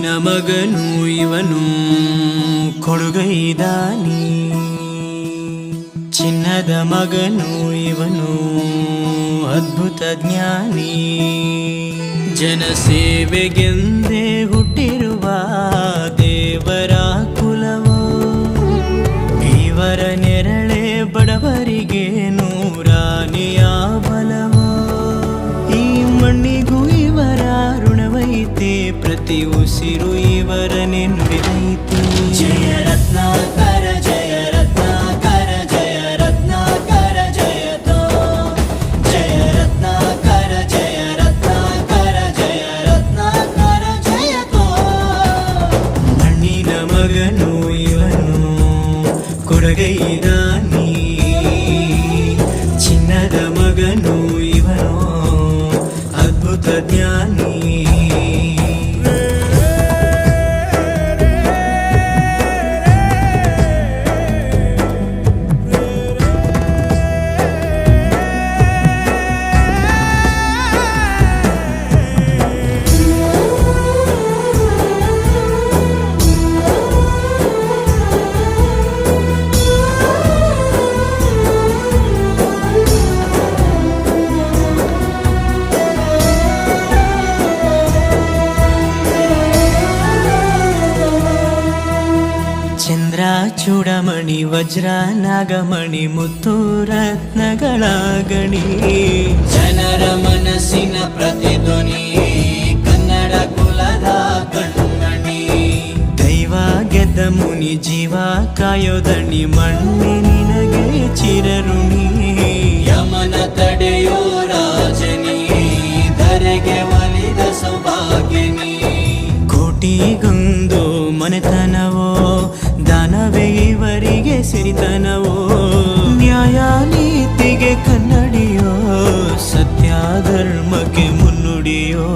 ಮಣ್ಣಿನ ಮಗನು ಇವನು ಕೊಡುಗೈದಾನಿ, ಚಿನ್ನದ ಮಗನು ಇವನು ಅದ್ಭುತ ಜ್ಞಾನಿ. ಜನಸೇವೆಗೆಂದೇ ಹುಟ್ಟಿರುವ ದೇವರ ಕುಲವೋ, ಇವರ ನೆರಳೆ ಬಡವರಿಗೆ ನೂರಾನೆಯ ಬಲವೋ. ಈ ಮಣ್ಣಿಗೂ ಇವರ ಋಣವೈತೆ, ಪ್ರತಿ ಉಸಿರು ಇವರನೆ ನುಡಿದೈತೆ. ಜಯ ರತ್ನಾಕರ ಜಯ ರತ್ನಾಕರ ಜಯ ರತ್ನಾಕರ ಜಯತೋ, ಜಯ ರತ್ನಾಕರ ಜಯ ರತ್ನಾಕರ ಜಯ ರತ್ನಾಕರ ಜಯತೋ. ಮಣ್ಣಿನ ಮಗನು ಇವನು ಕೊಡುಗೈದಾನಿ, ಚಿನ್ನದ ಮಗನು ಇವನು ಅದ್ಭುತ ಜ್ಞಾನಿ. ಚಂದ್ರ ಚೂಡಮಣಿ ವಜ್ರ ನಾಗಮಣಿ ಮುತ್ತು ರತ್ನಗಳ ಗಣಿ, ಜನರ ಮನಸ್ಸಿನ ಪ್ರತಿಧ್ವನಿ ಕನ್ನಡ ಕುಲದ ಕಣ್ಮಣಿ. ದೈವ ಗೆದ್ದ ಮುನಿ ಜೀವ ಕಾಯೋದಣಿ, ಮಣ್ಣಿ ನಿನಗೆ ಚಿರಋಣಿ. ಯಮನ ತಡೆಯೋ ರಾಜನಿ, ಧರೆಗೆ ಒಲಿದ ಸೌಭಾಗ್ಯನಿ. ಕೋಟಿಗೊಂದು ಮನೆತನವೋ, ದಾನವೇ ಇವರಿಗೆ ಸಿರಿತನವೋ. ನ್ಯಾಯ ನೀತಿಗೆ ಕನ್ನಡಿಯೋ, ಸತ್ಯ ಧರ್ಮಕ್ಕೆ ಮುನ್ನುಡಿಯೋ.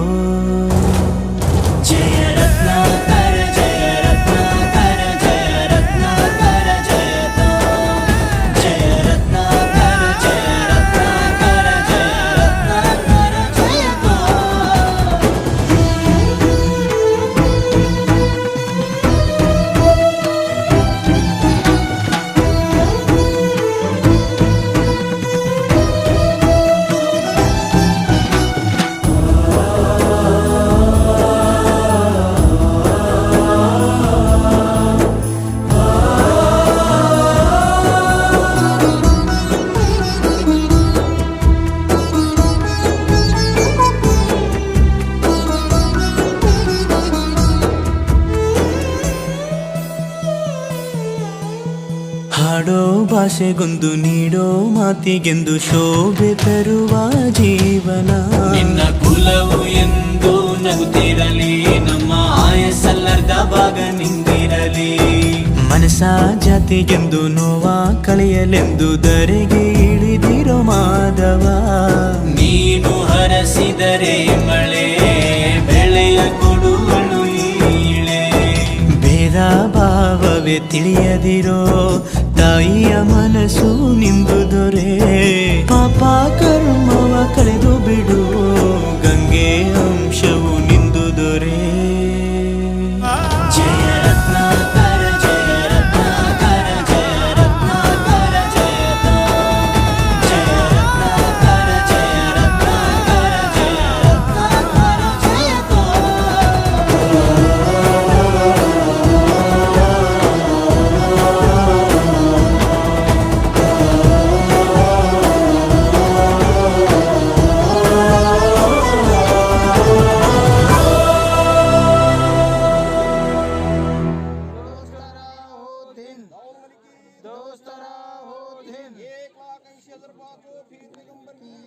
ಜಯ ರತ್ನಾಕರ ಜಯ ರತ್ನಾಕರ ಜಯ ರತ್ನಾಕರ ಜಯತೋ, ಜಯ ರತ್ನಾಕರ ಜಯ ರತ್ನಾಕರ ಜಯ ರತ್ನಾಕರ ಜಯತೋ. ಹಾಡೋ ಭಾಷೆಗೊಂದು ನೀಡೋ ಮಾತಿಗೆಂದು ಶೋಭೆ ತರುವ ಜೀವನ. ನಿನ್ನ ಕುಲವು ಎಂದು ನಗುತ್ತಿರಲಿ, ನಮ್ಮ ಆಯಸ್ಸಲ್ಲರ್ಧ ಭಾಗ ನಿಂದಿರಲಿ. ಮನಸ ಜಾತಿಗೆಂದು ನೋವ ಕಳೆಯಲೆಂದು ಧರೆಗೆ ಇಳಿದಿರೋ ಮಾಧವ. ನೀನು ಹರಸಿದರೆ ಮಳೆ ಬೆಳೆಯ ಕೊಡುವಳು ಈಳೆ. ಭೇದ ಭಾವವೇ ತಿಳಿಯದಿರೋ ತಾಯಿಯ ಮನಸ್ಸು ನಿಂದು ದೊರೆ. ಪಾಪ ಕರ್ಮವ ಕಳೆದು ಬಿಡು, ಗಂಗೆ ಅಂಶವು ನಿಂದು ದೊರೆ. ಜಯ ರತ್ನಾಕರ ಜಯ ರತ್ನಾಕರ ಜಯ ರತ್ನಾಕರ ಜಯತೋ, ಜಯ ರತ್ನಾಕರ ಜಯ ರತ್ನಾಕರ ಜಯ ರತ್ನಾಕರ ಜಯತೋ. दोस्तरा हो दिन 1,80,000 रुपये को फीस पैगंबर की